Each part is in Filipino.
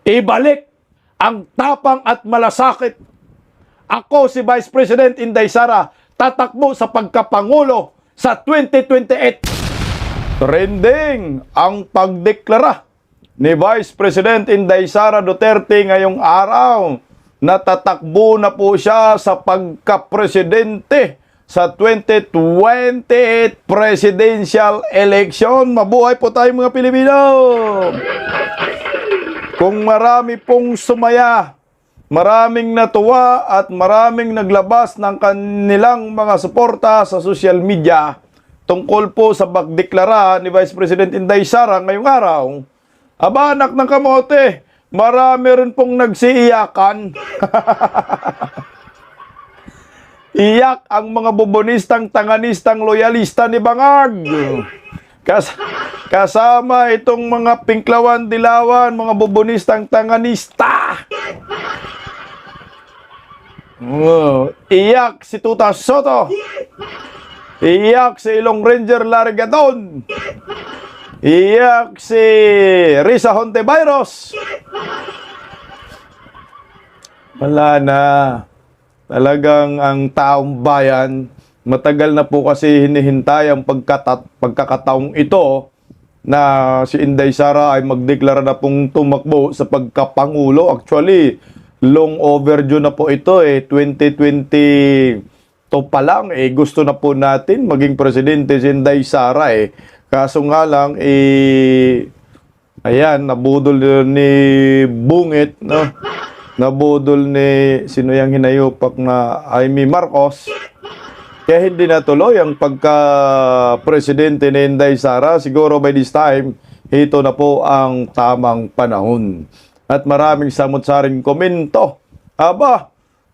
ibalik ang tapang at malasakit. Ako si Vice President Inday Sara, tatakbo sa pagkapangulo sa 2028. Trending ang pagdeklara ni Vice President Inday Sara Duterte ngayong araw na tatakbo na po siya sa pagkapresidente sa 2028 presidential election. Mabuhay po tayo mga Pilipino! Kung marami pong sumaya, maraming natuwa at maraming naglabas ng kanilang mga suporta sa social media tungkol po sa pagdeklara ni Vice President Inday Sara ngayong araw, aba anak ng kamote, marami rin pong nagsiiyakan. Iyak ang mga bubonistang, tanganistang, loyalista ni Bangag. Kasama itong mga pinklawan, dilawan, mga bubonistang, tanganista. Iyak si Tuta Soto. Iyak si Ilong Ranger Largaton. Iyak si Risa Hontiveros. Wala na. Talagang ang taong bayan, matagal na po kasi hinihintay ang pagkakataong ito na si Inday Sara ay magdeklara na pong tumakbo sa pagkapangulo. Actually, long overdue na po ito 2022 pa lang gusto na po natin maging presidente si Inday Sara Kaso nga lang ayan, nabudol ni Bungit, no? Nabudol ni sino yang hinayupak na Amy Marcos. Kaya hindi natuloy ang pagka-presidente ni Inday Sara. Siguro by this time, ito na po ang tamang panahon. At maraming samot-saring komento. Aba,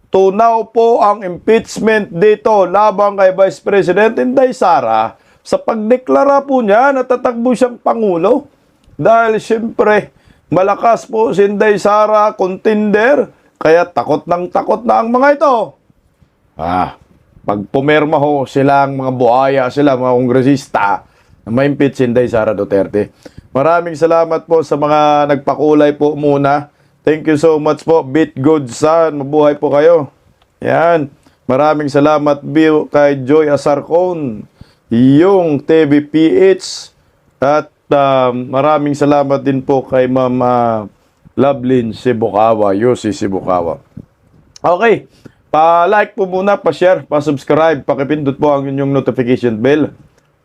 tunaw po ang impeachment dito labang kay Vice President Inday Sara sa pagdeklara po niya na tatakbo siyang Pangulo. Dahil siyempre, malakas po si Inday Sara, contender, kaya takot na ang mga ito. Pag pumirma ho silang mga buhaya, sila mga kongresista, na ma-impeach si Inday Sara Duterte. Maraming salamat po sa mga nagpakulay po muna. Thank you so much po, Bit Good Son. Mabuhay po kayo. Yan. Maraming salamat kay Joy Asarcon, yung TVPH, at maraming salamat din po kay Mama Lovelyn Sibukawa, Yossi Sibukawa. Okay, pa-like po muna, pa-share, pa-subscribe, pakipindot po ang inyong notification bell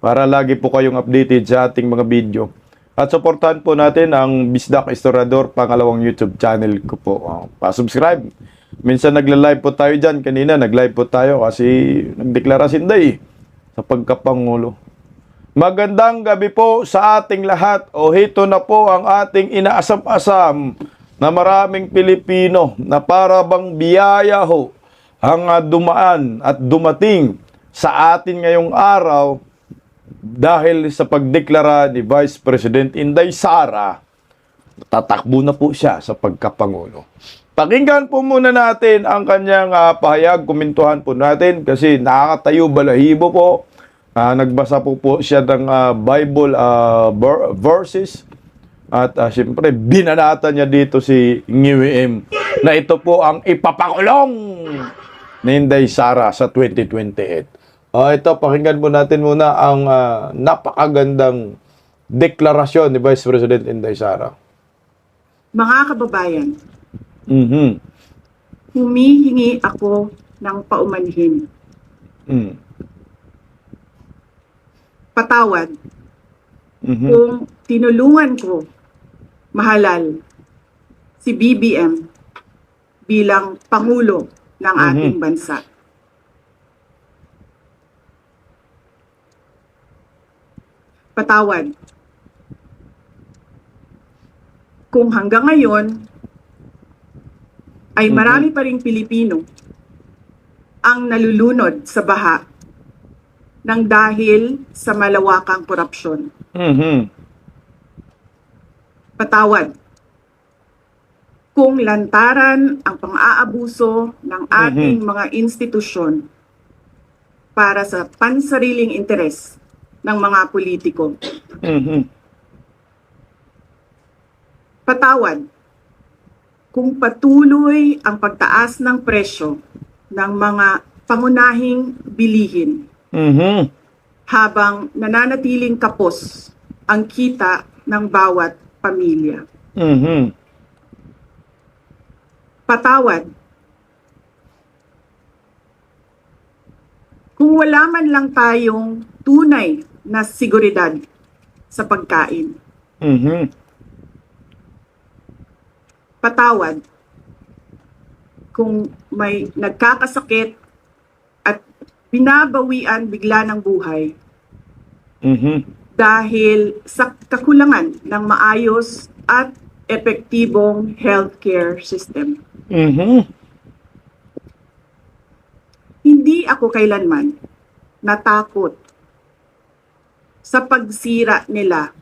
para lagi po kayong updated sa ating mga video. At supportahan po natin ang Bisdak Historiador, pangalawang YouTube channel ko po. Pa-subscribe. Minsan nagla-live po tayo dyan. Kanina nag-live po tayo kasi nagdeklara si Inday sa pagkapangulo. Magandang gabi po sa ating lahat. Ito na po ang ating inaasam-asam na maraming Pilipino na para bang biyaya ho ang dumaan at dumating sa atin ngayong araw dahil sa pagdeklara ni Vice President Inday Sara. Tatakbo na po siya sa pagkapangulo. Pakinggan po muna natin ang kanyang pahayag, kumentuhan po natin kasi nakakatayo balahibo po. Nagbasa po siya ng Bible verses at siyempre binanata niya dito si NGWM na ito po ang ipapakulong ni Inday Sara sa 2028. Ito, pakinggan po natin muna ang napakagandang deklarasyon ni Vice President Inday Sara. Mga kababayan, humihingi ako ng paumanhin. Patawad kung tinulungan ko mahalal si BBM bilang Pangulo ng ating bansa. Patawad kung hanggang ngayon ay marami pa ring Pilipino ang nalulunod sa baha ng dahil sa malawakang korupsyon. Patawad kung lantaran ang pang-aabuso ng ating mga institusyon para sa pansariling interes ng mga politiko. Patawad kung patuloy ang pagtaas ng presyo ng mga pangunahing bilihin Mhm. habang nananatiling kapos ang kita ng bawat pamilya. Mhm. Patawad. Kung wala man lang tayong tunay na seguridad sa pagkain. Mhm. Patawad kung may nagkakasakit at binabawian bigla ng buhay Mhm. dahil sa kakulangan ng maayos at epektibong healthcare system. Mhm. Hindi ako kailanman natakot sa pagsira nila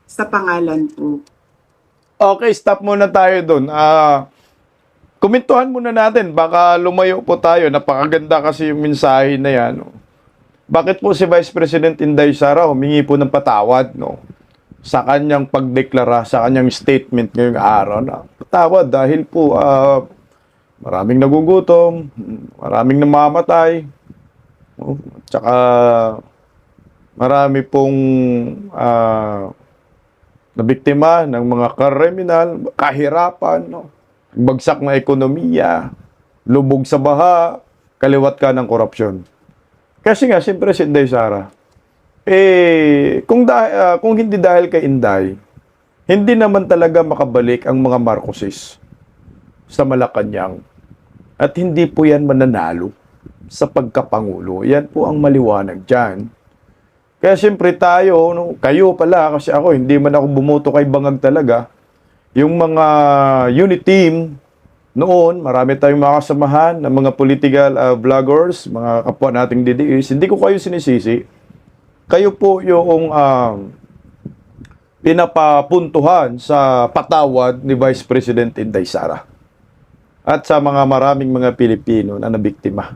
sa pangalan ko. Okay, stop muna tayo doon. Kumentuhan muna natin. Baka lumayo po tayo. Napakaganda kasi yung mensahe na yan. No? Bakit po si Vice President Inday Sara humingi po ng patawad no? Sa kanyang pagdeklara, sa kanyang statement ngayong araw na patawad dahil po maraming nagugutom, maraming namamatay, no? Tsaka marami pong nabiktima ng mga kriminal, kahirapan, no? Bagsak na ekonomiya, lubog sa baha, kaliwat ka ng korupsyon. Kasi nga, siyempre si Inday Sara, kung hindi dahil kay Inday, hindi naman talaga makabalik ang mga Marcoses sa Malacanang. At hindi po yan mananalo sa pagkapangulo. Yan po ang maliwanag dyan. Kaya siyempre tayo, no, kayo pala, kasi ako, hindi man ako bumoto kay Bangag talaga. Yung mga unit team noon, marami tayong mga kasamahan ng mga political vloggers, mga kapwa nating DDS. Hindi ko kayo sinisisi. Kayo po yung pinapapuntuhan sa patawad ni Vice President Inday Sara. At sa mga maraming mga Pilipino na nabiktima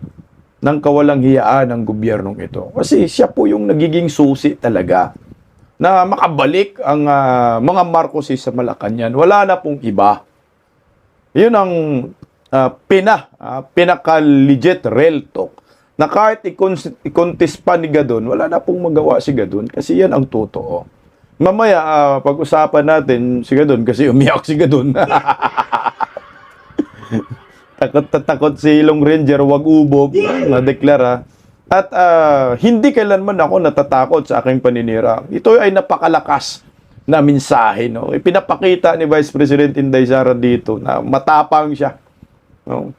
ng kawalang hiyaan ng gobyernong ito. Kasi siya po yung nagiging susi talaga na makabalik ang mga Marcoses sa Malacanang. Wala na pong iba. Yun ang pinaka-legit real talk na kahit i-contest pa ni Gadon, wala na pong magawa si Gadon kasi yan ang totoo. Mamaya, pag-usapan natin si Gadon kasi umiyak si Gadon. Takot si Long Ranger, wag ubob, na-deklara. At hindi kailanman ako natatakot sa aking paninira. Ito ay napakalakas na mensahe. No? Ipinapakita ni Vice President Inday Sara dito na matapang siya. No?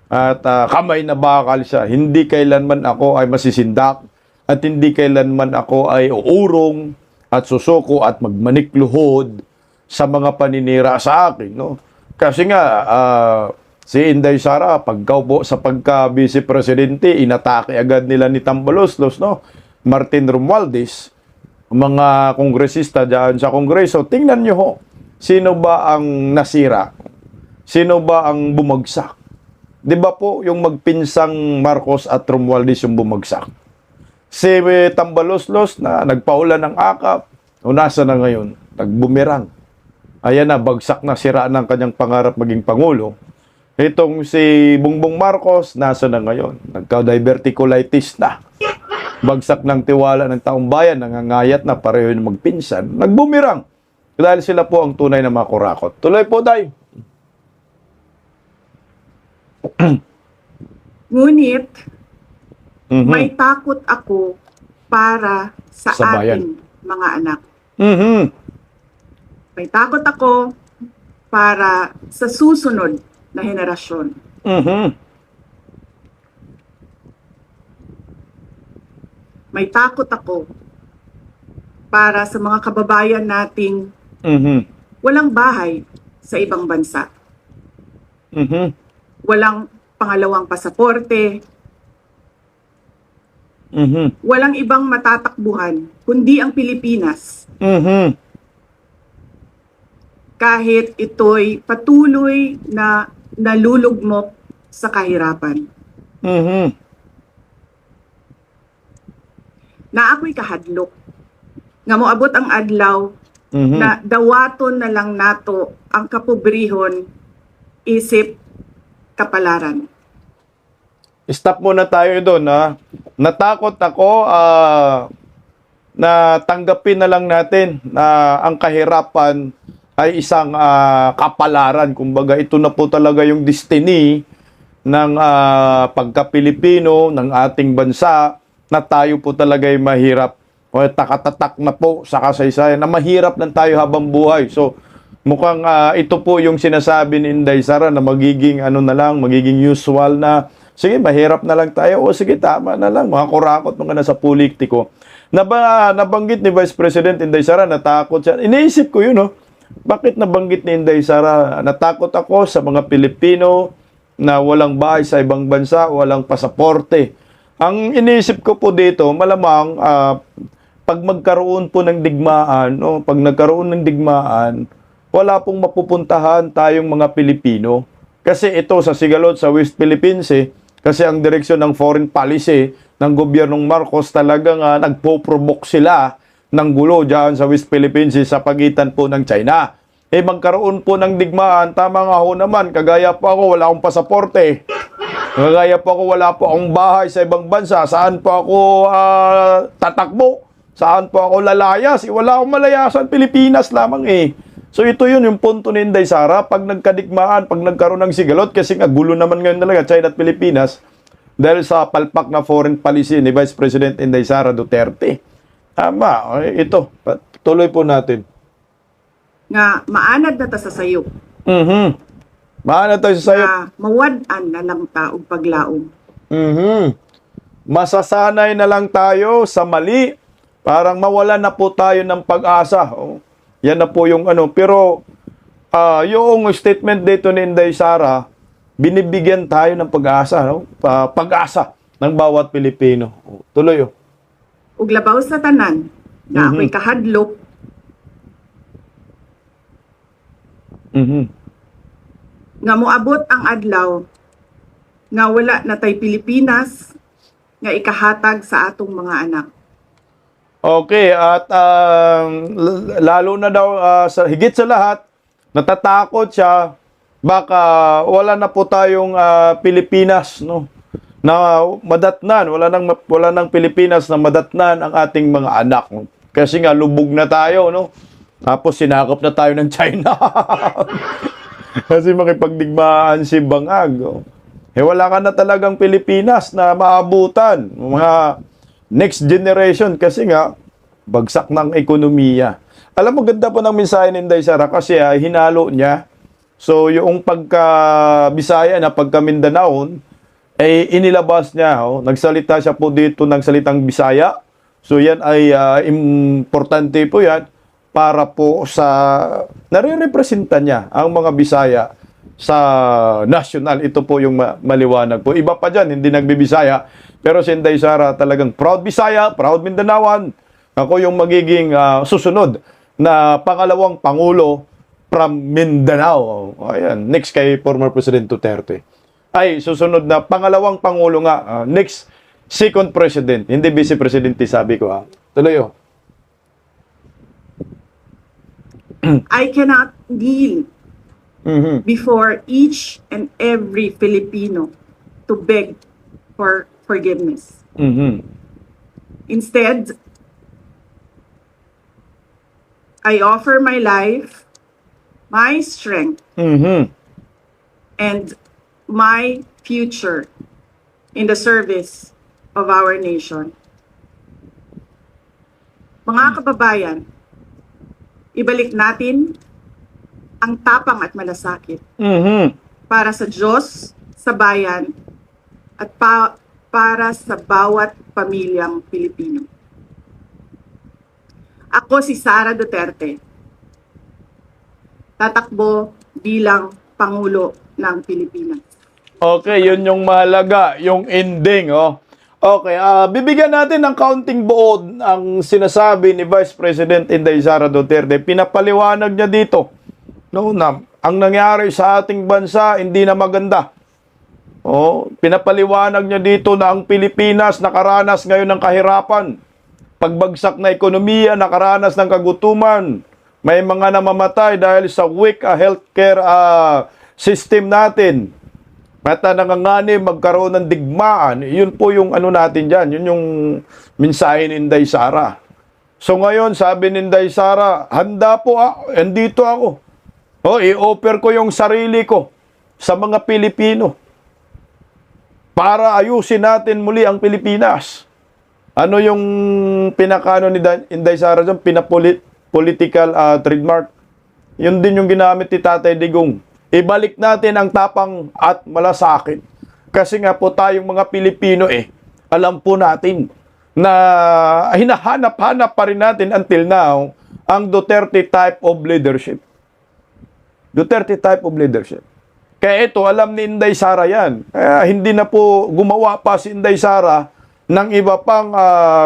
At kamay na bakal siya. Hindi kailanman ako ay masisindak at hindi kailanman ako ay uurong at susuko at magmanikluhod sa mga paninira sa akin. No? Kasi nga, si Inday Sara, pagkaupo sa pagka-vice presidente, inatake agad nila ni Tambaloslos, no? Martin Romualdez, mga kongresista dyan sa kongreso. Tingnan nyo ho, sino ba ang nasira? Sino ba ang bumagsak? Di ba po yung magpinsang Marcos at Romualdez yung bumagsak? Si Tambaloslos na nagpaulan ng akap, o nasa na ngayon? Nagbumirang. Ayan na, bagsak na, sira ng kanyang pangarap maging Pangulo. Itong si Bongbong Marcos, nasa na ngayon? Nagka-diverticulitis na. Bagsak ng tiwala ng taong bayan, nangangayat na pareho yung magpinsan. Nagbumirang. Dahil sila po ang tunay na mga kurakot. Tuloy po, Day. Ngunit, Mhm. may takot ako para sa Sa bayan. ating mga anak. Mhm. May takot ako para sa susunod na henerasyon. Mhm. May takot ako para sa mga kababayan nating Mhm. walang bahay sa ibang bansa. Mhm. Walang pangalawang pasaporte, Mhm. walang ibang matatakbuhan kundi ang Pilipinas. Mhm. Kahit ito'y patuloy na nalulugmok sa kahirapan. Mhm. Na ako'y kahadlok. Nga moabot ang adlaw Mhm. na dawaton na lang nato ang kapobrihon isip, kapalaran. Stop muna tayo doon, ha. Natakot ako na tanggapin na lang natin na ang kahirapan ay isang kapalaran. Kumbaga, ito na po talaga yung destiny ng pagka-Pilipino, ng ating bansa, na tayo po talaga ay mahirap. O takatatak na po sa kasaysayan na mahirap lang tayo habang buhay. So, mukhang ito po yung sinasabi ni Inday Sara na magiging magiging usual na, sige, mahirap na lang tayo. O sige, tama na lang. Mga kurakot mga nasa politiko. Nabanggit ni Vice President Inday Sara, natakot siya. Iniisip ko yun, no? Bakit nabanggit ni Inday Sara? Natakot ako sa mga Pilipino na walang bahay sa ibang bansa, walang pasaporte. Ang iniisip ko po dito, malamang pag magkaroon po ng digmaan, no? Pag nagkaroon ng digmaan, wala pong mapupuntahan tayong mga Pilipino. Kasi ito sa Sigalot, sa West Philippines, kasi ang direksyon ng foreign policy ng gobyernong Marcos talagang nagpo-provoke sila ng gulo dyan sa West Philippines sa pagitan po ng China. Magkaroon po ng digmaan, tama nga ho naman, kagaya po ako, wala akong pasaporte. Kagaya po ako, wala po akong bahay sa ibang bansa. Saan po ako tatakbo? Saan po ako lalayas? Wala akong malayasan, Pilipinas lamang So ito yun, yung punto ni Inday Sara, pag nagkadigmaan, pag nagkaroon ng sigalot, kasi nga gulo naman ngayon talaga, China at Pilipinas, dahil sa palpak na foreign policy ni Vice President Inday Sara Duterte. Tama, ito, tuloy po natin. Nga maanad na ta sa sayop. Maanad tayo sa sayop. Nga mawad-an na lang ta og paglaom. Masasanay na lang tayo sa mali, parang mawala na po tayo ng pag-asa. Yan na po yung pero yung statement dito ni Inday Sara, binibigyan tayo ng pag-asa, no? Pag-asa ng bawat Pilipino. Tuloy. Ug labaw sa tanan na ako'y kahadlok. Nga moabot ang adlaw nga wala na tay Pilipinas nga ikahatag sa atong mga anak. Okay, at lalo na daw, higit sa lahat, natatakot siya, baka wala na po tayong Pilipinas, no? Na madatnan, wala nang Pilipinas na madatnan ang ating mga anak. No? Kasi nga, lubog na tayo, no? Tapos sinakop na tayo ng China. Kasi makipagdigmaan si Bangag. Oh. Wala ka na talagang Pilipinas na maabutan. Mga next generation kasi nga bagsak ng ekonomiya. Alam mo, ganda po ng mensahe ni Inday Sara kasi hinalo niya. So yung pagka-Bisaya na pagka-Mindanao inilabas niya. Nagsalita siya po dito ng salitang Bisaya. So yan ay importante po yan para po sa nare-representa niya ang mga Bisaya sa national. Ito po yung maliwanag po. Iba pa dyan, hindi nagbibisaya. Pero si Inday Sara talagang proud Bisaya, proud Mindanaoan. Ako yung magiging susunod na pangalawang Pangulo from Mindanao. Ayan, next kay former President Duterte. Ay, susunod na pangalawang Pangulo nga. Next, second President. Hindi Vice Presidente, sabi ko. Tuloy. I cannot kneel before each and every Filipino to beg for forgiveness. Instead, I offer my life, my strength, and my future in the service of our nation. Mga kababayan, ibalik natin ang tapang at malasakit para sa Diyos, sa bayan, at para sa bawat pamilyang Pilipino. Ako si Sara Duterte, tatakbo bilang Pangulo ng Pilipinas. Okay, yun yung mahalaga, yung ending. Okay, bibigyan natin ng kaunting buod ang sinasabi ni Vice President Inday Sara Duterte. Pinapaliwanag niya dito na ang nangyari sa ating bansa hindi na maganda. Pinapaliwanag niya dito na ang Pilipinas nakaranas ngayon ng kahirapan. Pagbagsak na ekonomiya, nakaranas ng kagutuman. May mga namamatay dahil sa weak healthcare system natin at nanganganib magkaroon ng digmaan, yun po yung ano natin dyan, yun yung mensahe ni Inday Sara. So ngayon, sabi ni Inday Sara, handa po ako, andito ako. I-offer ko yung sarili ko sa mga Pilipino para ayusin natin muli ang Pilipinas. Ano yung pinakaano ni Inday Sara dyan? Political trademark. Yun din yung ginamit ni Tatay Digong. Ibalik natin ang tapang at malasakit. Kasi nga po tayong mga Pilipino alam po natin na hinahanap-hanap pa rin natin until now ang Duterte type of leadership. Duterte type of leadership. Kaya ito, alam ni Inday Sara yan. Kaya hindi na po gumawa pa si Inday Sara ng iba pang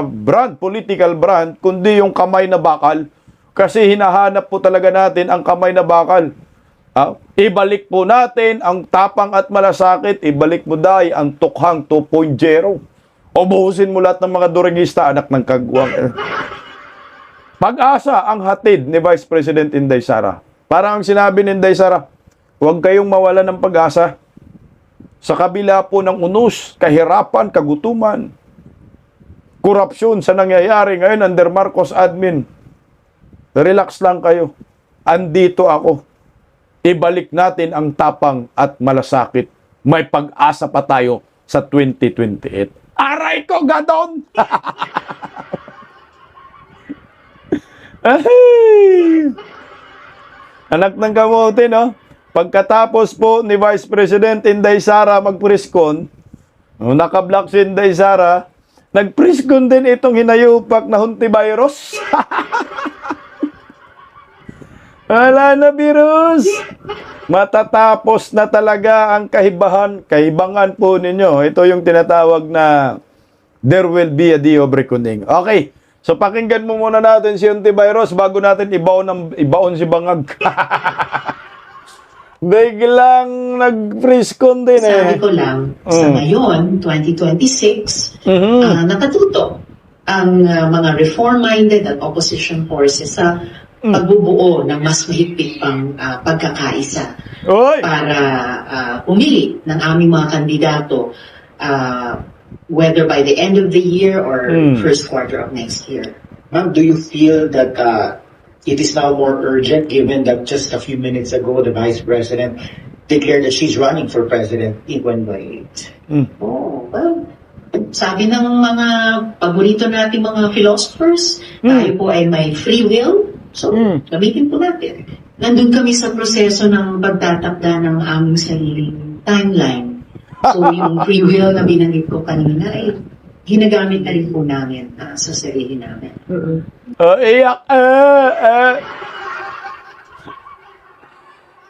brand, political brand, kundi yung kamay na bakal. Kasi hinahanap po talaga natin ang kamay na bakal. Ibalik po natin ang tapang at malasakit. Ibalik mo dahil ang tukhang 2.0. Ubuhusin mo lahat ng mga durigista, anak ng kagwang. Pag-asa ang hatid ni Vice President Inday Sara. Parang ang sinabi ni Inday Sara, huwag kayong mawala ng pag-asa. Sa kabila po ng unos, kahirapan, kagutuman, korupsyon sa nangyayari ngayon under Marcos admin. Relax lang kayo. Andito ako. Ibalik natin ang tapang at malasakit. May pag-asa pa tayo sa 2028. Aray ko, gadon! Ay! Anak ng kamote, no? Pagkatapos po ni Vice President Inday Sara mag-preskon, naka-block si Inday Sara, nag-preskon din itong hinayupak na Hontivirus. Wala na, virus. Matatapos na talaga ang kahibangan po ninyo. Ito yung tinatawag na there will be a day of reckoning. Okay, so pakinggan mo muna natin si Hontivirus bago natin ibaon si Bangag. Biglang nag-preskon din Sabi ko lang, sa ngayon, 2026, nakatuto ang mga reform-minded at opposition forces sa pagbubuo ng mas mahigpit pang pagkakaisa Oy! para pumili ng aming mga kandidato whether by the end of the year or first quarter of next year. Ma'am, do you feel that it is now more urgent given that just a few minutes ago the Vice President declared that she's running for President in 2028? Oh, well, sabi ng mga paborito nating mga philosophers, tayo po ay may free will. So, gamitin po natin. Nandun kami sa proseso ng pagtatakda ng aming sariling timeline. So, yung free will na binanggit ko kanina ay ginagamit na rin po namin sa sarili namin. Iyak.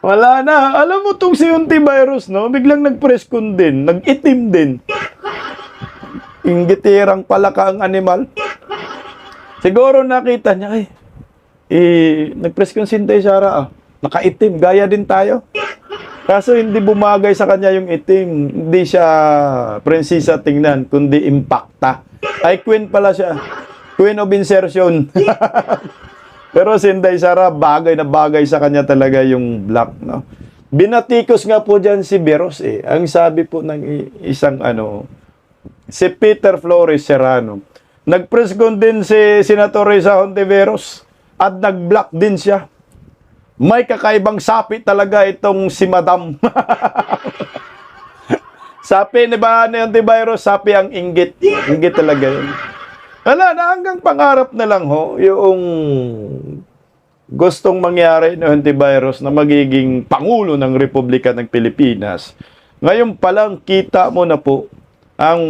Wala na. Alam mo tong si Hontivirus, no? Biglang nag-preskon din. Nag-itim din. Inggitirang pala ka ang animal. Siguro nakita niya, nag-preskon si Inday Sara, nakaitim. Gaya din tayo. Kaso hindi bumagay sa kanya yung itim. Hindi siya prinsesa tingnan, kundi impacta. Ay, queen pala siya. Queen of insertion. Pero si Inday Sara, bagay na bagay sa kanya talaga yung black, no? Binatikos nga po dyan si Veros, Ang sabi po ng isang si Peter Flores Serrano. Nag-preskon din si Senator Risa Hontiveros at nag-block din siya. May kakaibang sapi talaga itong si Madam. Sapi, di ba, Hontiveros? Sapi ang inggit. Inggit talaga yun. Wala na, hanggang pangarap na lang yung gustong mangyari ni Hontiveros na magiging Pangulo ng Republika ng Pilipinas. Ngayon pa lang, kita mo na po ang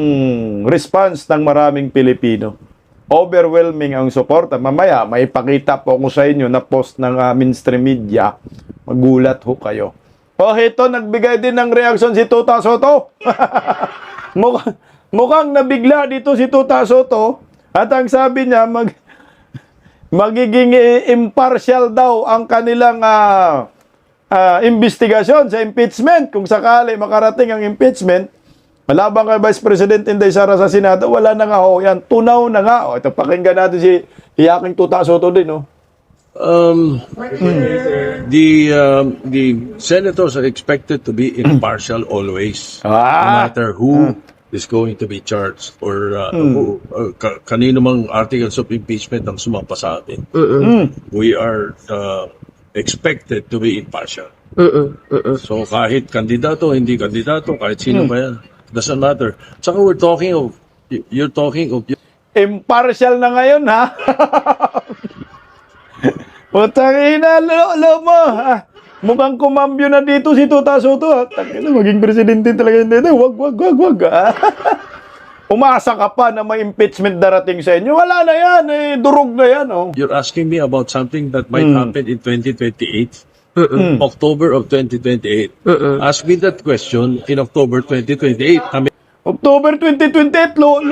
response ng maraming Pilipino. Overwhelming ang suporta. Mamaya, may pakita po ako sa inyo na post ng mainstream media. Magulat ho kayo. Ito, nagbigay din ng reaksyon si Tuta Soto. Mukhang nabigla dito si Tuta Soto. At ang sabi niya, magiging impartial daw ang kanilang investigasyon sa impeachment. Kung sakali makarating ang impeachment, malabang kay Vice President Inday Sara sa Senado, wala na nga ho. Yan, tunaw na nga. Ito, pakinggan natin si Hiyaking Tuta Soto din, The senators are expected to be impartial always, no Ah. matter who is going to be charged or kanino mang articles of impeachment ang sumampa sa atin. We are expected to be impartial. So kahit kandidato, hindi kandidato, kahit sino ba yan, doesn't matter. Tsaka you're talking of Impartial na ngayon, ha? Putang ina, lo mo. Mukhang kumambyo na dito si Tuta Soto. Tangina, maging presidente talaga yun dito. Wag. Umasa ka pa na may impeachment darating sa inyo. Wala na yan, durog na yan, oh. You're asking me about something that might happen in 2028, October of 2028. Ask me that question in October 2028. October 2028, lo.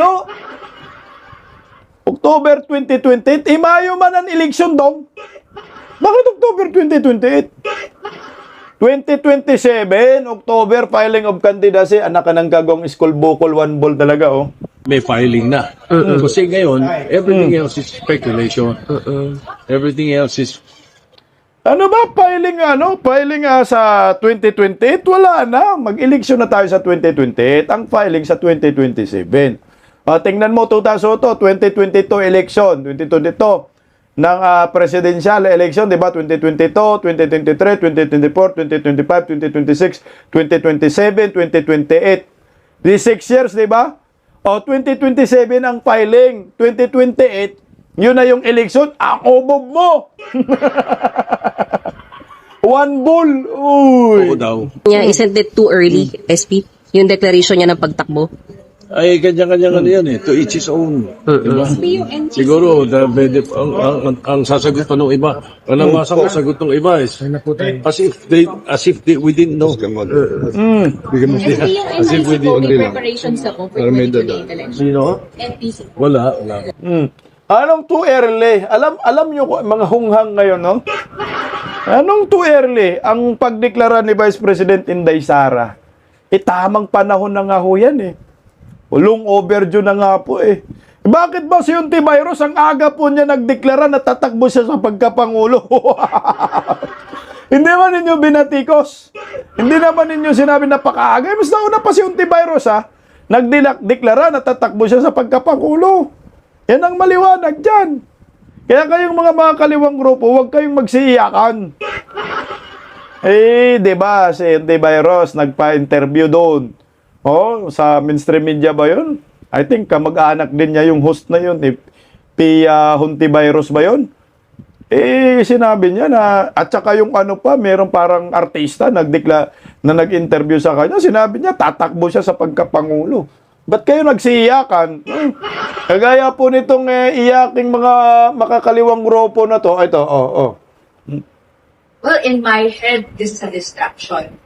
October 2028, Mayo man ang eleksyon dong. Bakit October 2028? 2027, October, filing of candidacy. Anak ka ng gagawang school bukol, one ball talaga, oh. May filing na. Kasi ngayon, everything else is speculation. Everything else is Ano ba, filing sa 2028? Wala na. Mag-eleksyon na tayo sa 2028. Ang filing sa 2027. Tingnan mo, Tuta Soto, 2022 election, 2022 ng presidential election, di ba? 2022, 2023, 2024, 2025, 2026, 2027, 2028. These 6 years, di ba? 2027 ang filing. 2028, yun na yung election. Ang obob mo! One bull! Uy! oo daw. Niya, isn't it too early, SP? Yung declaration niya ng pagtakbo? Ay, kanya-kanya ano yan to each his own. Diba? Siguro, ang sasagot pa ng iba, ang nabasa ko sagot ng iba is, as if we didn't know. As if we didn't know. Preparations ako for 2028 election. Sino? NPC. Wala. Anong too early? Alam nyo mga hunghang ngayon, no? Anong too early? Ang pagdeklara ni Vice President Inday Sara. Tamang panahon na nga ho yan, eh. Long overdue na nga po, eh. Bakit ba si Ontiveros ang aga po niya nagdeklara na tatakbo siya sa pagkapangulo? Hindi man ninyo binatikos. Hindi naman ninyo sinabi na pakaaga. Mas nauna pa si Ontiveros, ha? Nagdeklara na tatakbo siya sa pagkapangulo. Yan ang maliwanag dyan. Kaya kayong mga kaliwang grupo, huwag kayong magsiiyakan. Diba, si Ontiveros nagpa-interview doon. Sa mainstream media ba yun? I think kamag-anak din niya yung host na yun. Pia Hontiveros ba yun? Sinabi niya na, at saka yung meron parang artista na nag-interview sa kanya, sinabi niya, tatakbo siya sa pagkapangulo. Ba't kayo nagsiiyakan? Kagaya po nitong iyaking mga makakaliwang grupo na to. Ito, Well, in my head, this is a distraction.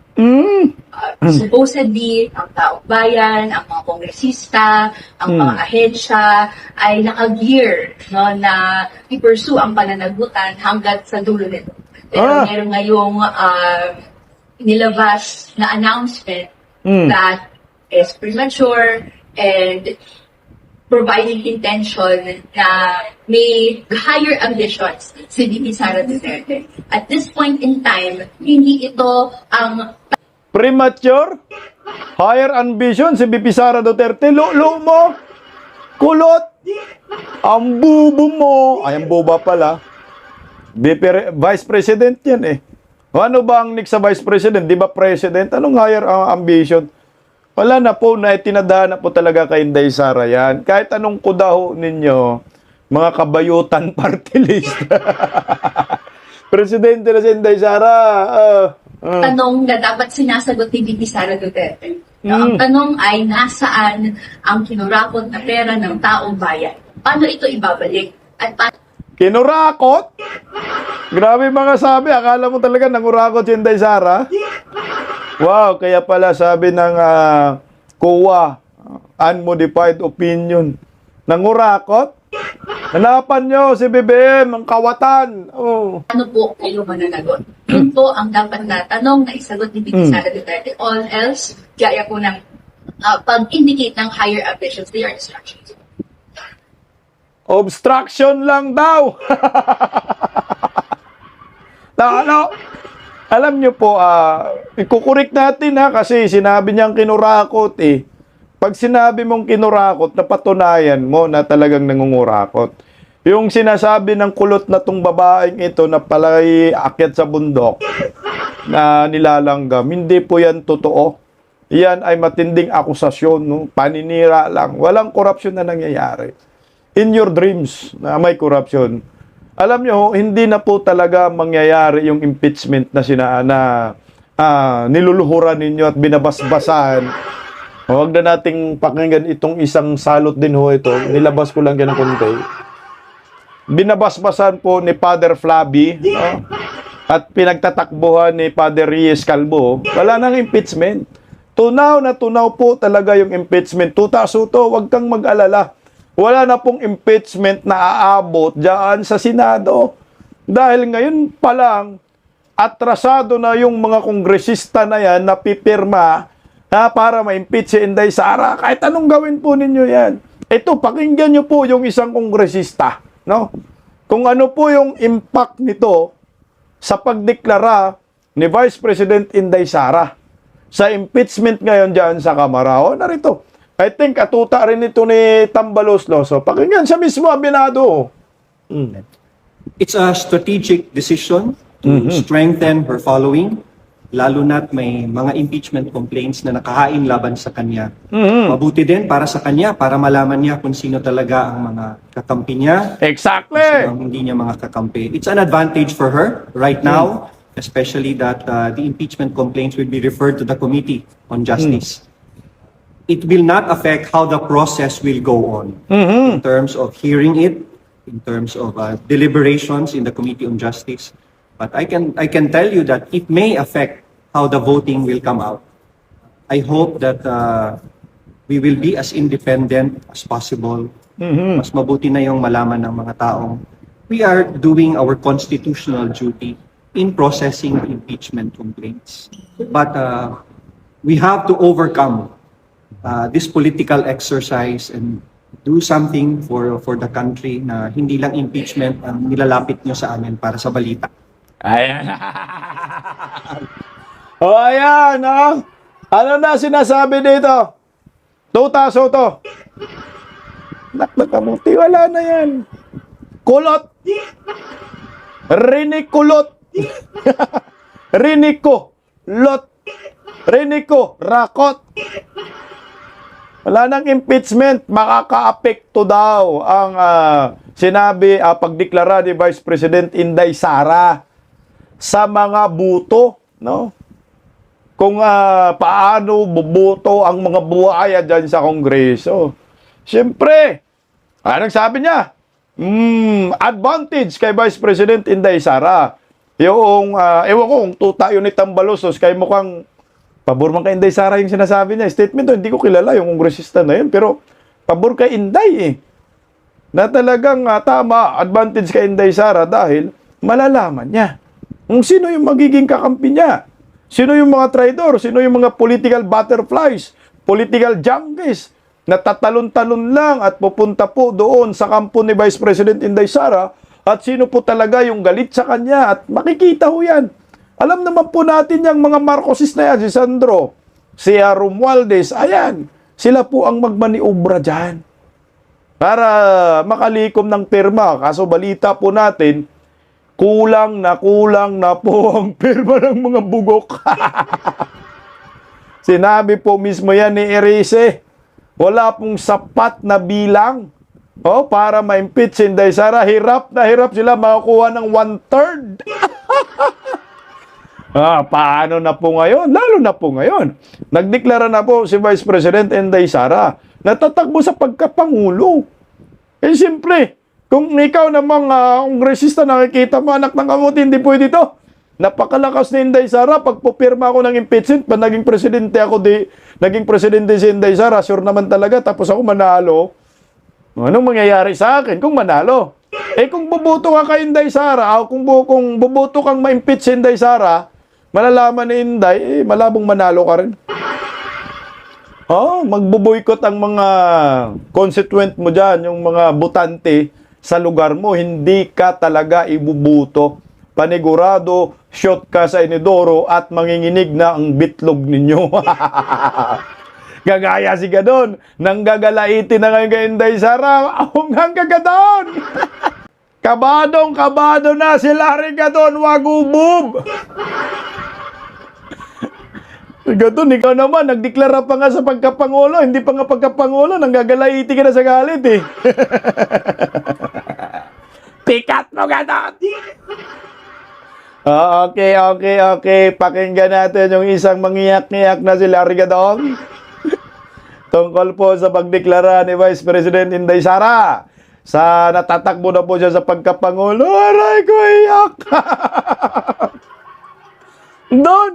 Supposedly, ang taong bayan, ang mga kongresista, ang mga ahensya ay naka-gear, no, na i-pursue ang pananagutan hanggat sa dulo nito. Pero meron ngayong nilabas na announcement that is premature and providing intention na may higher ambitions si VP Sara Duterte. At this point in time, hindi ito ang premature, higher ambition, si VP Sara Duterte, lulo mo, kulot, ang bubo mo, ay ang boba pala, Vice President yan, eh. Ano ba ang next sa Vice President? Di ba President? Anong higher ambition? Wala na po, na itinadahan na po talaga kay Inday Sara yan. Kahit anong kudaho ninyo, mga kabayutan party list. Presidente na si Inday Sara, tanong na dapat sinasagot ni VP Sara Duterte. Ang tanong ay nasaan ang kinurakot na pera ng taong bayan? Paano ito ibabalik? At kinurakot? Grabe mga sabi, akala mo talaga nangurakot si Inday Sara? Wow, kaya pala sabi ng COA, unmodified opinion, nangurakot? Hanapan nyo si BBM, ang kawatan. ano po kayo mananagot? Yun po ang dapat na tanong na isagot ni VP Sara Duterte. All else, gaya po ng pag-indicate ng higher ambitions, they are distractions. Obstruction lang daw. Alam nyo po, ikukurik natin kasi sinabi niyang kinurakot eh. Pag sinabi mong kinurakot, napatunayan mo na talagang nangungurakot. Yung sinasabi ng kulot na tong babaeng ito na pala'y akyat sa bundok na nilalanggam, hindi po yan totoo. Yan ay matinding akusasyon, no? Paninira lang. Walang korupsyon na nangyayari. In your dreams na may korupsyon. Alam nyo, hindi na po talaga mangyayari yung impeachment na niluluhuran ninyo at binabasbasan. Huwag na nating pakinggan itong isang salot din ho ito. Nilabas ko lang yan ng konti. Binabasbasan po ni Father Flavi, no? At pinagtatakbuhan ni Father Reyes Calvo. Wala nang impeachment. Tunaw na tunaw po talaga yung impeachment. Tuta Soto, huwag kang mag-alala. Wala na pong impeachment na aabot dyan sa Senado. Dahil ngayon pa lang, atrasado na yung mga kongresista na yan na pipirma para ma-impeach si Inday Sara. Kahit anong gawin po ninyo yan. Ito, pakinggan nyo po yung isang kongresista. No? Kung ano po yung impact nito sa pagdeklara ni Vice President Inday Sara sa impeachment ngayon dyan sa Kamara. O, narito. I think atuta rin ito ni Tambalos Loso. Pakinggan siya mismo, Abinado. It's a strategic decision to strengthen her following, lalo na't may mga impeachment complaints na nakahain laban sa kanya. Mabuti din para sa kanya, para malaman niya kung sino talaga ang mga kakampi niya, Exactly. sino ang hindi niya mga kakampi. It's an advantage for her right now, especially that the impeachment complaints will be referred to the Committee on Justice. It will not affect how the process will go on in terms of hearing it, in terms of deliberations in the Committee on Justice. But I can tell you that it may affect how the voting will come out. I hope that we will be as independent as possible. Mas mabuti na yung malaman ng mga taong we are doing our constitutional duty in processing impeachment complaints. But we have to overcome this political exercise and do something for the country na hindi lang impeachment ang nilalapit nyo sa amin para sa balita. Ayan. O, ayan, no? Ano na sinasabi dito? Tuta Soto. Nakakamuti, wala na yan. Kulot. Rinikulot. Riniko. Lot. Riniko. Rakot. Wala nang impeachment, makaka-apekto daw ang sinabi, pagdeklara ni Vice President Inday Sara sa mga buto, no? Kung paano bubuto ang mga buhaya dyan sa Kongreso. Siyempre, anong sabi niya? Advantage kay Vice President Inday Sara. Yung, ewan ko kung tuta yun ni Tambalosos, kay mukhang pabor man kay Inday Sara yung sinasabi niya. Statement to, hindi ko kilala yung kongresista na yun. Pero, pabor kay Inday eh. Na talagang tama, advantage kay Inday Sara dahil malalaman niya kung sino yung magiging kakampi niya. Sino yung mga traidor, sino yung mga political butterflies, political junkies, na tatalon-talon lang at pupunta po doon sa kampo ni Vice President Inday Sara at sino po talaga yung galit sa kanya at makikita ho yan. Alam naman po natin yung mga Marcosist na yan, si Sandro, si Romualdez, ayan, sila po ang magmaniobra dyan para makalikom ng pirma. Kaso balita po natin, kulang na po ang pirma ng mga bugok. Sinabi po mismo yan ni Erice, wala pong sapat na bilang para ma-impeach si Inday Sara. Hirap na hirap sila makakuha ng 1/3. Paano na po ngayon? Lalo na po ngayon. Nagdeklara na po si Vice President Inday Sara na tatakbo sa pagkapangulo. Siyempre, kung ikaw namang kongresista nakikita mo, anak ng kamuti, hindi pwede ito. Napakalakas ni Inday Sara. Pag pupirma ako ng impeachment, pag naging presidente si Inday Sara, sure naman talaga, tapos ako manalo. Anong mangyayari sa akin kung manalo? Kung bubuto ka kay Inday Sara, kung bubuto kang ma-impeach si Inday Sara, malalaman ni Inday, malabong manalo ka rin. Magbo-boycott ang mga constituent mo dyan, yung mga butante sa lugar mo, hindi ka talaga ibubuto. panigurado, shot ka sa inidoro at manginginig na ang bitlog ninyo. Gagaya si Gadon, nang gagalaitin na ngayon kay Inday Sara, hanggang kagadon. Kabadong-kabado na si Larry Gadon, wagubub. Gadon, ikaw naman, nagdeklara pa nga sa pagkapangulo, hindi pa nga pagkapangulo, nang gagalaiti ka na sa galit eh. Pikat mo, Gadon! Okay. Pakinggan natin yung isang mangiyak-ngiyak na si Larry Gadon. Tungkol po sa pagdeklara ni Vice President Inday Sara sa natatakbo na po siya sa pagkapangulo. Aray ko, iyak! Don!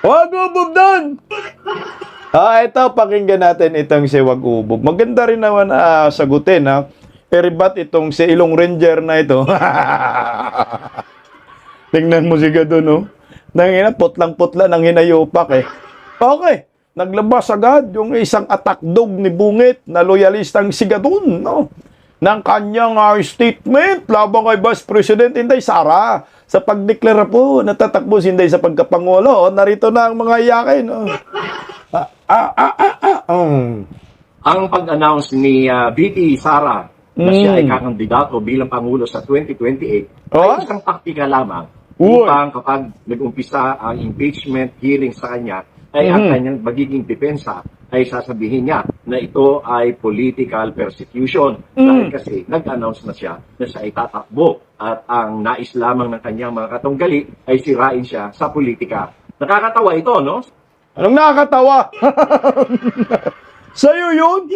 Wag ubog, Don! Ito, pakinggan natin itong si Wag ubog. Maganda rin naman sagutin, ha? Peribat itong si Ilong Ranger na ito. Tingnan mo si Gadon, no? Nangina, putlang-putla ng hinayupak, eh. Okay. Naglabas agad yung isang atakdog ni Bungit na loyalistang si Gadon, no? Ng kanyang statement labang kay Vice President Inday Sara sa pagdeklara po natatakbo si Inday sa pagkapangulo. Narito na ang mga iyakin. Ang pag-announce ni VP Sara na siya ay kakandidato bilang Pangulo sa 2028 ay isang taktika lamang upang kapag nag-umpisa ang impeachment hearing sa kanya ay ang kanyang magiging depensa ay sasabihin niya na ito ay political persecution dahil kasi nag-announce na siya na siya ay tatakbo at ang nais lamang ng kanyang mga katunggali ay sirain siya sa politika. Nakakatawa ito, no? Anong nakakatawa? Sa'yo yun?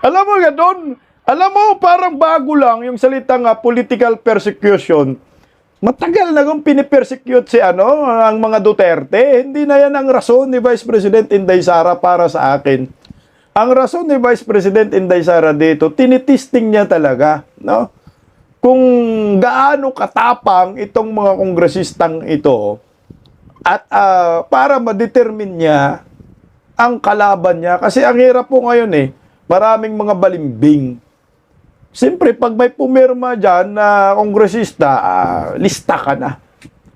Alam mo, Gadon, alam mo, parang bago lang yung salitang political persecution. Matagal na kung pinipersecute si ang mga Duterte. Hindi na yan ang rason ni Vice President Inday Sara para sa akin. Ang rason ni Vice President Inday Sara dito, tinitisting niya talaga, no? Kung gaano katapang itong mga kongresistang ito at para ma-determine niya ang kalaban niya. Kasi ang hirap po ngayon maraming mga balimbing. Siyempre, pag may pumirma dyan na kongresista, lista ka na.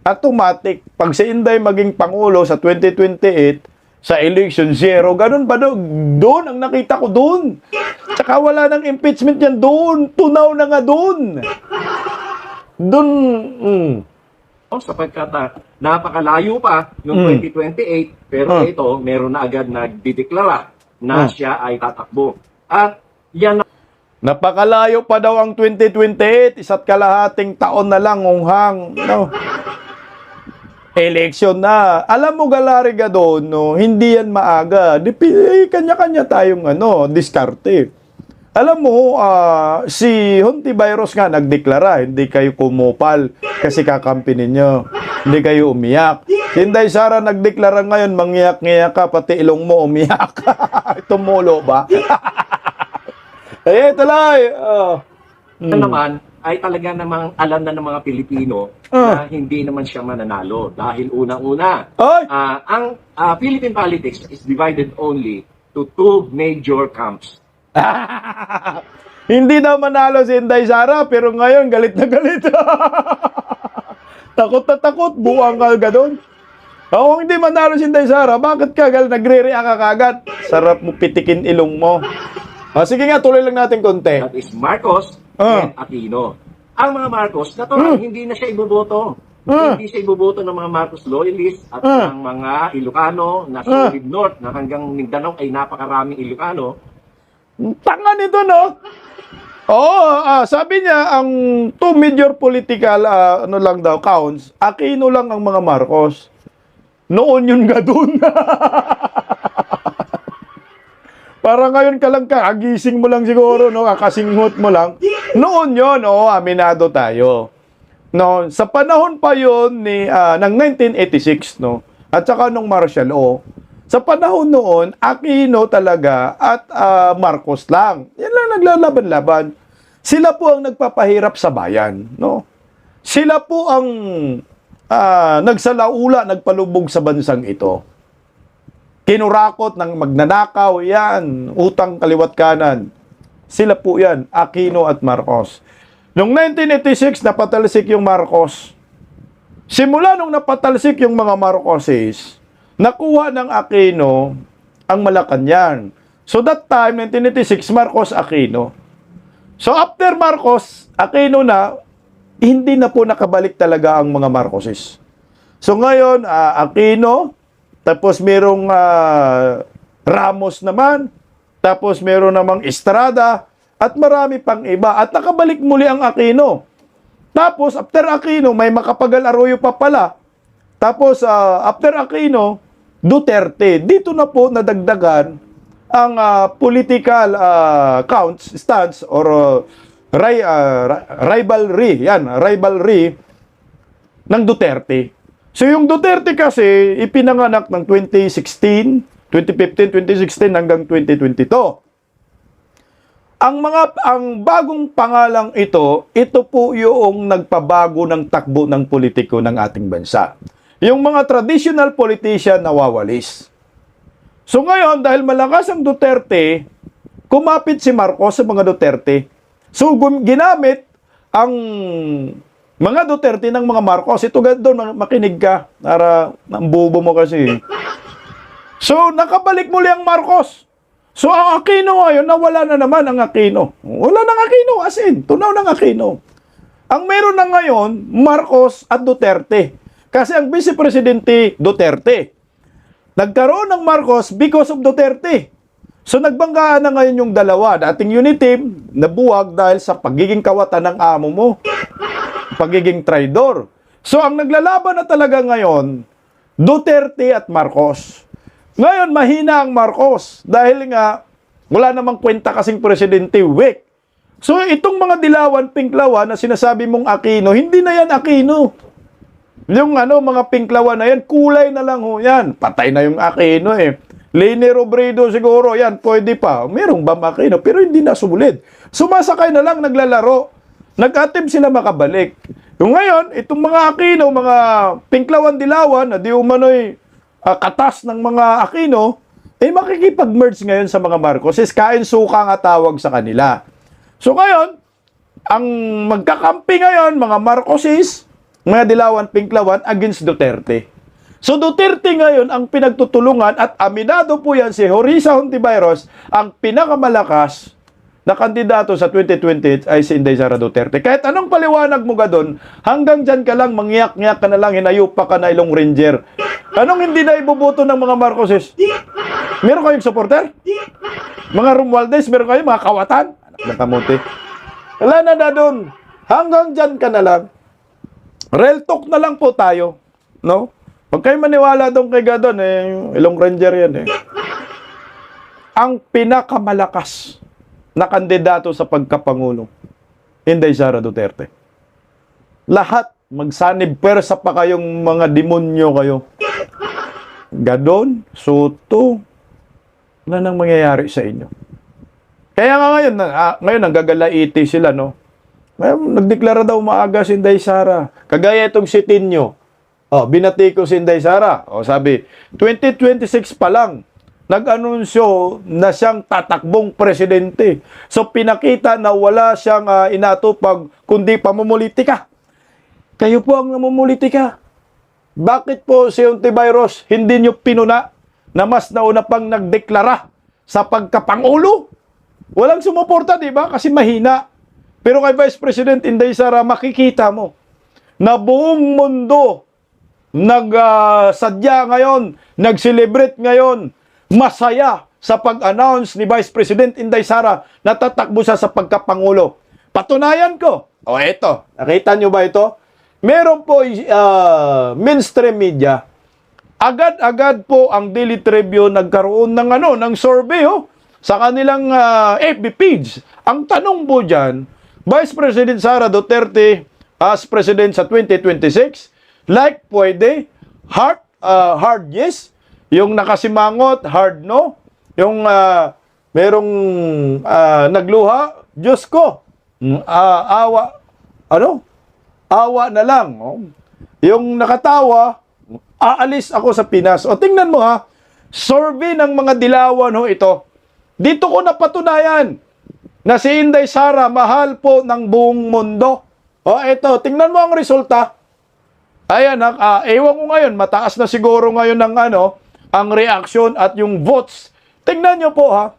Automatic, pag si Inday maging Pangulo sa 2028, sa election zero, ganun ba doon? Ang nakita ko doon. Tsaka wala nang impeachment yan doon. Tunaw na nga doon. Doon, sapagkat napakalayo pa yung 2028, pero ito, meron na agad nagdideklara na siya ay tatakbo. At yan napakalayo pa daw ang 2028, isa't kalahating taon na lang unghang, no? Election na. Alam mo, Galari Gadon, no, hindi yan maaga. Kanya-kanya tayong diskarte. Alam mo, si Hontiveros nga nagdeklara, hindi kayo kumupal kasi kakampi ninyo. Hindi kayo umiyak. Si Inday Sara nagdeklara ngayon, mangyak-ngiyak ka, pati ilong mo umiyak. Tumulo ba? Tuloy. naman ay talaga namang alam na ng mga Pilipino na hindi naman siya mananalo. Dahil unang-una, ang Philippine politics is divided only to two major camps. Hindi daw manalo si Inday Sara, pero ngayon galit na galit. Takot na takot, buwang ka Gadon. Kung hindi manalo si Inday Sara, bakit ka nagre-react ka kagad? Sarap mo pitikin ilong mo. Sige nga, tuloy lang natin konti. That is Marcos and Aquino. Ang mga Marcos, natural, hindi na siya iboboto. Hindi siya iboboto ng mga Marcos loyalists at ng mga Ilocano na solid north na hanggang Mindanao ay napakaraming Ilocano. Tanga nito, no? Sabi niya, ang two major political lang daw counts, Aquino lang ang mga Marcos. Noon yun Gadon. Parang ngayon ka lang kagising mo lang siguro, no? Kakasinghot mo lang. Noon yun, aminado tayo. No, sa panahon pa yun ng 1986, no? At saka nung martial law. Sa panahon noon, Aquino talaga at Marcos lang. Yan lang naglalaban-laban. Sila po ang nagpapahirap sa bayan, no? Sila po ang nagsalaula, nagpalubog sa bansang ito. Kinurakot ng magnanakaw, yan, utang kaliwat kanan. Sila po yan, Aquino at Marcos. Noong 1986, napatalsik yung Marcos. Simula nung napatalsik yung mga Marcoses, nakuha ng Aquino ang Malacanang. So that time, 1986, Marcos Aquino. So after Marcos, Aquino na, hindi na po nakabalik talaga ang mga Marcoses. So ngayon, Aquino, tapos merong Ramos naman, tapos meron namang Estrada, at marami pang iba. At nakabalik muli ang Aquino. Tapos, after Aquino, may Macapagal Arroyo pa pala. Tapos, after Aquino, Duterte. Dito na po nadagdagan ang political stance or rivalry. Yan, rivalry ng Duterte. So, yung Duterte kasi, ipinanganak ng 2016, 2015, 2016 hanggang 2022. Ang bagong pangalang ito po yung nagpabago ng takbo ng politiko ng ating bansa. Yung mga traditional politician nawawalis. So ngayon, dahil malakas ang Duterte, kumapit si Marcos sa mga Duterte. So ginamit ang mga Duterte ng mga Marcos. Ito doon, makinig ka. Para, ang bobo mo kasi. So nakabalik muli ang Marcos. So, ang Aquino ngayon, nawala na naman ang Aquino. Wala nang Aquino, as in, tunaw ng Aquino. Ang meron na ngayon, Marcos at Duterte. Kasi ang Vice Presidente, Duterte. Nagkaroon ng Marcos because of Duterte. So, nagbanggaan na ngayon yung dalawa. Dating unit team, nabuwag dahil sa pagiging kawatan ng amo mo. Pagiging traidor. So, ang naglalaban na talaga ngayon, Duterte at Marcos. Ngayon, mahina ang Marcos dahil nga wala namang kwenta kasing presidente, weak. So, itong mga dilawan, pinklawan na sinasabi mong Aquino, hindi na yan Aquino. Yung mga pinklawan na yan, kulay na lang ho yan. Patay na yung Aquino eh. Lene Robredo siguro, yan, pwede pa. Merong bam Aquino, pero hindi na sulit. Sumasakay na lang, naglalaro. Nag-attempt sila makabalik. Yung ngayon, itong mga Aquino, mga pinklawan-dilawan na di umano'y katas ng mga Aquino, makikipag-merge ngayon sa mga Marcoses. Kain suka nga tawag sa kanila. So ngayon, ang magkakampi ngayon, mga Marcoses, mga dilawan, pinklawan, against Duterte. So Duterte ngayon, ang pinagtutulungan, at aminado po yan si Risa Hontiveros, ang pinakamalakas na kandidato sa 2028 ay si Inday Sara Duterte. Kahit anong paliwanag mo ka doon, hanggang dyan ka lang, mangyak-ngyak ka na lang, hinayupa ka na ilong ranger. Anong hindi na ibubuto ng mga Marcoses? Meron kayong supporter? Mga Romualdez, meron kayong mga kawatan? Anak ng kamuti. Wala na doon. Hanggang dyan ka na lang. Real talk na lang po tayo. No? Huwag kayo maniwala doon kay Gadon. Ilong ranger yan. Ang pinakamalakas na kandidato sa pagkapangulo, Inday Sara Duterte. Lahat magsanib, pwersa pa kayong mga demonyo kayo. Gadon, Soto, wala nang mangyayari sa inyo. Kaya nga ngayon nanggagalaiti sila, no? Nagdeklara daw maaga si Inday Sara. Kagaya itong si Tinyo. Binati ko si Inday Sara. Sabi, 2026 pa lang, nag-anunsyo na siyang tatakbong presidente. So, pinakita na wala siyang inatupag, kundi pamumulitika. Kayo po ang namumulitika. Bakit po si Hontiveros hindi nyo pinuna na mas nauna pang nagdeklara sa pagkapangulo? Walang sumuporta, di ba? Kasi mahina. Pero kay Vice President Inday Sara, makikita mo na buong mundo nagsadya ngayon, nag-celebrate ngayon, masaya sa pag-announce ni Vice President Inday Sara na tatakbo siya sa pagkapangulo. Patunayan ko. Eto. Nakita nyo ba ito? Meron po mainstream media. Agad-agad po ang Daily Tribune nagkaroon ng survey sa kanilang FB page. Ang tanong po dyan, Vice President Sara Duterte as President sa 2026, like pwede, hard yes, yung nakasimangot, hard no. Yung merong nagluha, Diyos ko, awa na lang. Yung nakatawa, aalis ako sa Pinas. Tingnan mo survey ng mga dilawan ito. Dito ko napatunayan na si Inday Sara mahal po ng buong mundo. O eto, tingnan mo ang resulta. Ayan, ewan ko ngayon, mataas na siguro ngayon ng ang reaction at yung votes. Tingnan nyo po ha.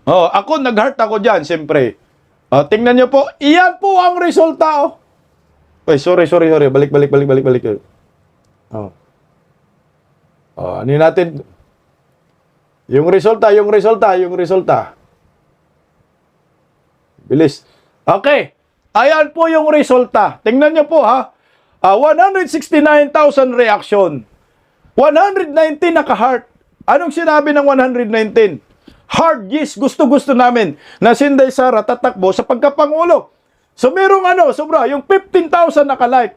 Ako, nag-heart ako dyan, siyempre. Tingnan nyo po, iyan po ang resulta. Ay, sorry. Balik. Ano natin? Yung resulta. Bilis. Okay. Ayan po yung resulta. Tingnan nyo po ha. 169,000 reaction. 119 naka-heart. Anong sinabi ng 119? Hard yes, gusto-gusto namin na si Inday Sara tatakbo sa pagkapangulo. So merong sobra, yung 15,000 naka-like.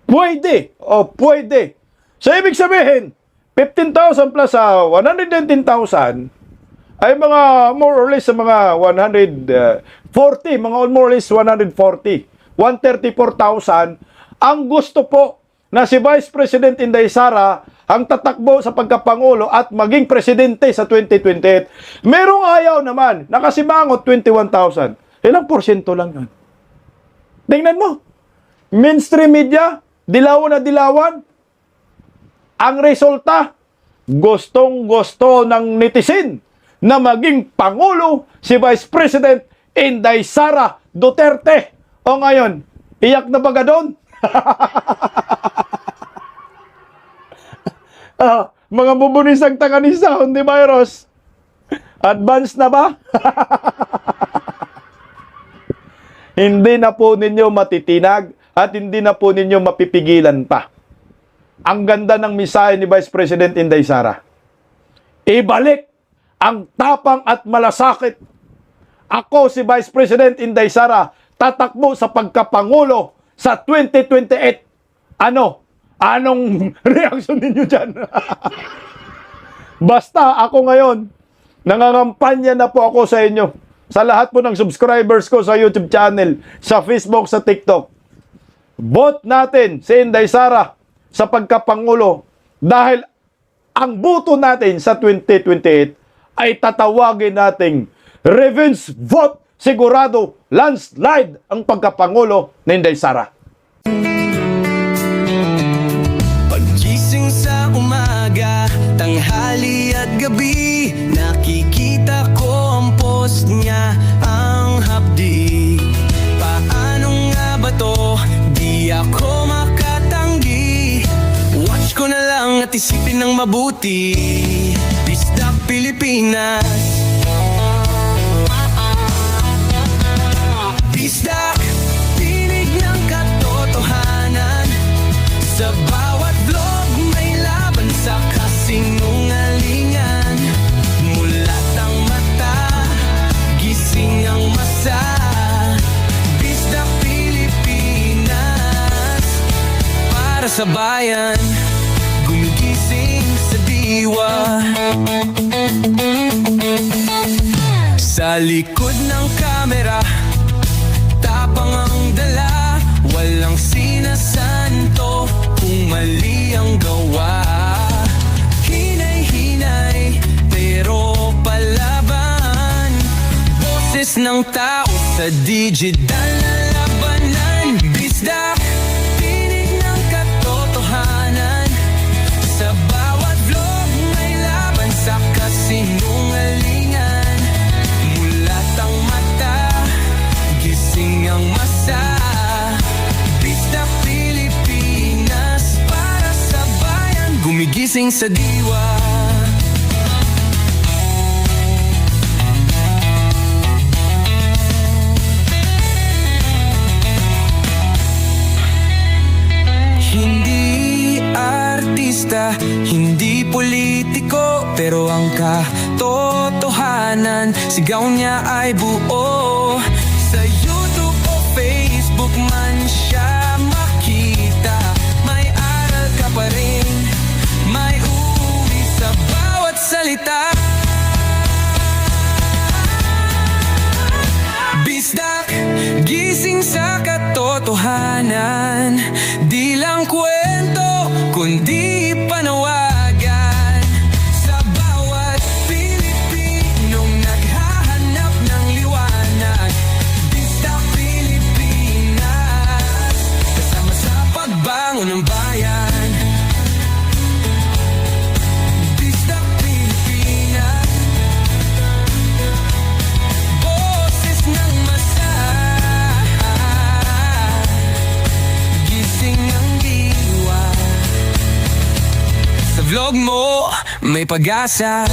Pwede. Pwede. So ibig sabihin, 15,000 plus 119,000 ay mga more or less sa mga 140, mga more or less 140. 134,000 ang gusto po na si Vice President Inday Sara ang tatakbo sa pagkapangulo at maging presidente sa 2028. Merong ayaw naman, nakasimangot 21,000. Ilang porsyento lang yan? Tingnan mo. Mainstream media, dilawan na dilawan. Ang resulta, gustong-gusto ng netizen na maging pangulo si Vice President Inday Sara Duterte. O ngayon, iyak na ba ka doon? Mga bubunisang tanganisa, hindi ba, Eros? Advance na ba? Hindi na po ninyo matitinag at hindi na po ninyo mapipigilan pa. Ang ganda ng mensahe ni Vice President Inday Sara. Ibalik ang tapang at malasakit. Ako si Vice President Inday Sara, tatakbo sa pagkapangulo sa 2028. Anong reaksyon ninyo dyan? Basta ako ngayon, nangangampanya na po ako sa inyo. Sa lahat po ng subscribers ko sa YouTube channel, sa Facebook, sa TikTok. Vote natin si Inday Sara sa pagkapangulo dahil ang boto natin sa 2028 ay tatawagin nating revenge vote. Sigurado landslide ang pagkapangulo ni Inday Sara. Paggising sa umaga, tanghali at gabi, nakikita ko ang post niya, ang hapdi. Paano nga ba to? Di ako makatanggi. Watch ko na lang at isipin ng mabuti. Disdak Pilipinas. Disdak, tinig ng katotohanan. Sa bawat vlog may laban sa kasinungalingan. Mulat ang mata, gising ang masa. Disdak Pilipinas, para sa bayan, gumigising sa diwa. Sa likod ng kamera, tapang ang dala, walang sinasanto kung mali ang gawa. Hinay-hinay, pero palaban. Boses ng tao sa digital na labanan. Disdak, tinig ng katotohanan. Sa bawat vlog may laban sa kasinungalingan. Mulat ang mata, gising ang masa. Disdak Pilipinas, para sa bayan, gumigising sa diwa. Hindi artista, hindi politiko, pero ang katotohanan, sigaw niya ay buo. Sa YouTube o Facebook man siya makita, may aral ka pa rin, may uwi sa bawat salita. Bisdak, gising sa katotohanan, di lang kwento, kundi panawagan. Sa bawat Pilipinong naghahanap ng ilog mo, may pag-asa.